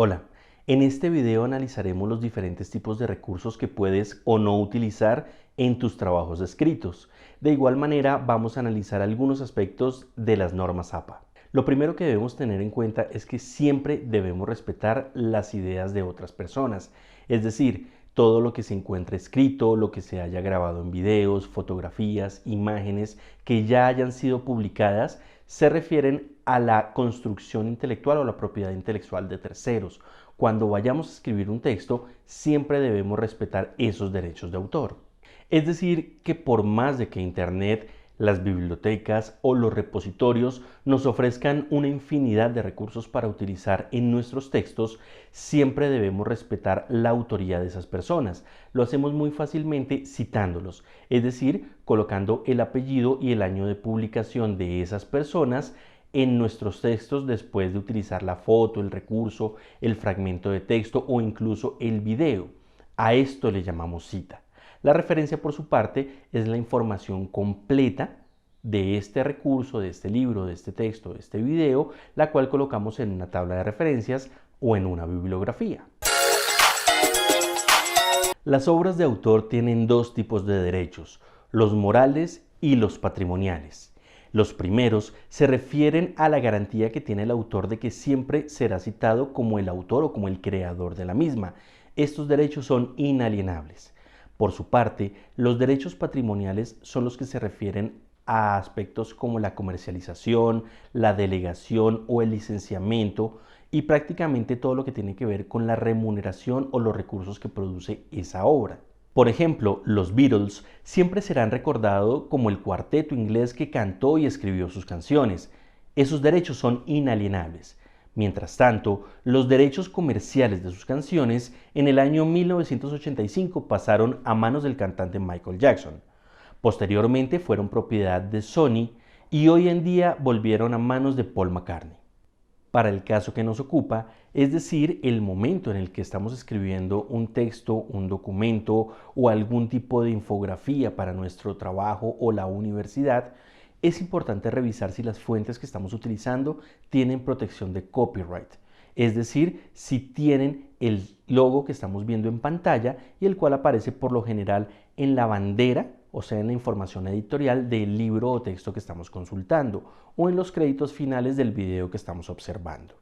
Hola, en este video analizaremos los diferentes tipos de recursos que puedes o no utilizar en tus trabajos escritos. De igual manera, vamos a analizar algunos aspectos de las normas APA. Lo primero que debemos tener en cuenta es que siempre debemos respetar las ideas de otras personas, es decir, todo lo que se encuentre escrito, lo que se haya grabado en videos, fotografías, imágenes que ya hayan sido publicadas, se refieren a la construcción intelectual o la propiedad intelectual de terceros. Cuando vayamos a escribir un texto, siempre debemos respetar esos derechos de autor. Es decir, que por más de que Internet, las bibliotecas o los repositorios nos ofrezcan una infinidad de recursos para utilizar en nuestros textos, siempre debemos respetar la autoría de esas personas. Lo hacemos muy fácilmente citándolos, es decir, colocando el apellido y el año de publicación de esas personas en nuestros textos después de utilizar la foto, el recurso, el fragmento de texto o incluso el video. A esto le llamamos cita. La referencia, por su parte, es la información completa de este recurso, de este libro, de este texto, de este video, la cual colocamos en una tabla de referencias o en una bibliografía. Las obras de autor tienen dos tipos de derechos, los morales y los patrimoniales. Los primeros se refieren a la garantía que tiene el autor de que siempre será citado como el autor o como el creador de la misma. Estos derechos son inalienables. Por su parte, los derechos patrimoniales son los que se refieren a aspectos como la comercialización, la delegación o el licenciamiento y prácticamente todo lo que tiene que ver con la remuneración o los recursos que produce esa obra. Por ejemplo, los Beatles siempre serán recordados como el cuarteto inglés que cantó y escribió sus canciones. Esos derechos son inalienables. Mientras tanto, los derechos comerciales de sus canciones en el año 1985 pasaron a manos del cantante Michael Jackson. Posteriormente fueron propiedad de Sony y hoy en día volvieron a manos de Paul McCartney. Para el caso que nos ocupa, es decir, el momento en el que estamos escribiendo un texto, un documento o algún tipo de infografía para nuestro trabajo o la universidad, es importante revisar si las fuentes que estamos utilizando tienen protección de copyright, es decir, si tienen el logo que estamos viendo en pantalla y el cual aparece por lo general en la bandera, o sea, en la información editorial del libro o texto que estamos consultando, o en los créditos finales del video que estamos observando.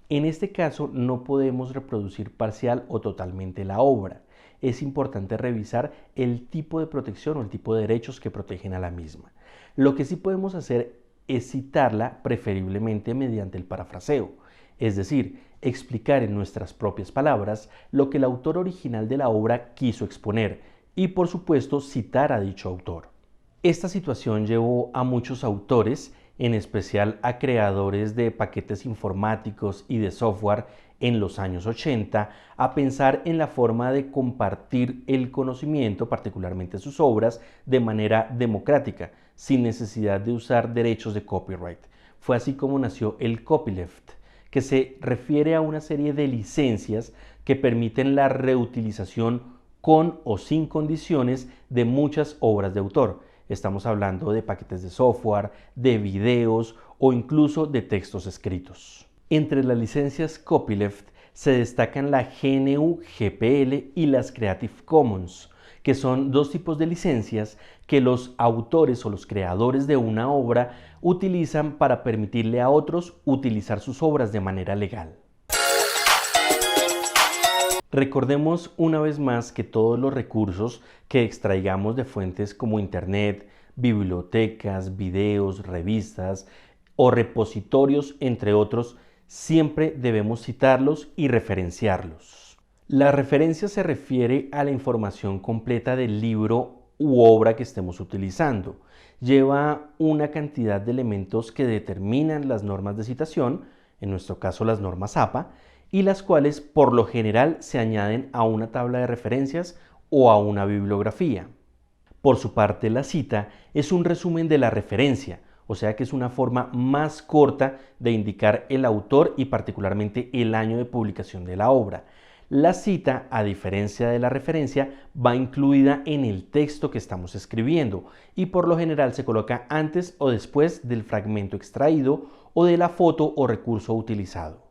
En este caso, no podemos reproducir parcial o totalmente la obra. Es importante revisar el tipo de protección o el tipo de derechos que protegen a la misma. Lo que sí podemos hacer es citarla preferiblemente mediante el parafraseo, es decir, explicar en nuestras propias palabras lo que el autor original de la obra quiso exponer y, por supuesto, citar a dicho autor. Esta situación llevó a muchos autores, en especial a creadores de paquetes informáticos y de software en los años 80, a pensar en la forma de compartir el conocimiento, particularmente sus obras, de manera democrática, sin necesidad de usar derechos de copyright. Fue así como nació el copyleft, que se refiere a una serie de licencias que permiten la reutilización con o sin condiciones de muchas obras de autor. Estamos hablando de paquetes de software, de videos o incluso de textos escritos. Entre las licencias copyleft se destacan la GNU GPL y las Creative Commons, que son dos tipos de licencias que los autores o los creadores de una obra utilizan para permitirle a otros utilizar sus obras de manera legal. Recordemos una vez más que todos los recursos que extraigamos de fuentes como Internet, bibliotecas, videos, revistas o repositorios, entre otros, siempre debemos citarlos y referenciarlos. La referencia se refiere a la información completa del libro u obra que estemos utilizando. Lleva una cantidad de elementos que determinan las normas de citación, en nuestro caso las normas APA, y las cuales por lo general se añaden a una tabla de referencias o a una bibliografía. Por su parte, la cita es un resumen de la referencia, o sea que es una forma más corta de indicar el autor y particularmente el año de publicación de la obra. La cita, a diferencia de la referencia, va incluida en el texto que estamos escribiendo y por lo general se coloca antes o después del fragmento extraído o de la foto o recurso utilizado.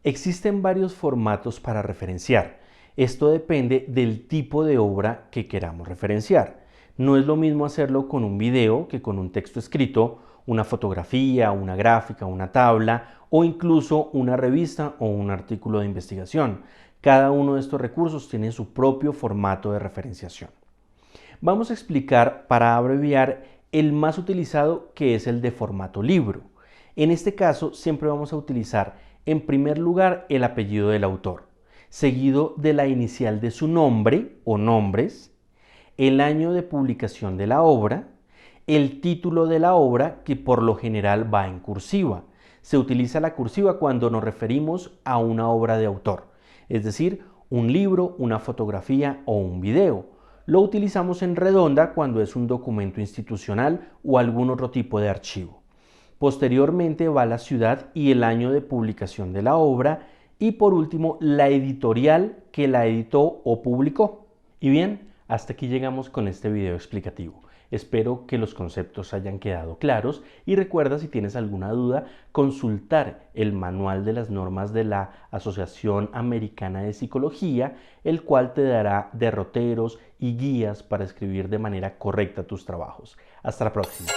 Existen varios formatos para referenciar. Esto depende del tipo de obra que queramos referenciar. No es lo mismo hacerlo con un video que con un texto escrito, una fotografía, una gráfica, una tabla o incluso una revista o un artículo de investigación. Cada uno de estos recursos tiene su propio formato de referenciación. Vamos a explicar, para abreviar, el más utilizado, que es el de formato libro. En este caso, siempre vamos a utilizar en primer lugar el apellido del autor, seguido de la inicial de su nombre o nombres, el año de publicación de la obra, el título de la obra, que por lo general va en cursiva. Se utiliza la cursiva cuando nos referimos a una obra de autor, es decir, un libro, una fotografía o un video. Lo utilizamos en redonda cuando es un documento institucional o algún otro tipo de archivo. Posteriormente va la ciudad y el año de publicación de la obra y por último la editorial que la editó o publicó. Y bien, hasta aquí llegamos con este video explicativo. Espero que los conceptos hayan quedado claros y recuerda, si tienes alguna duda, consultar el manual de las normas de la Asociación Americana de Psicología, el cual te dará derroteros y guías para escribir de manera correcta tus trabajos. Hasta la próxima.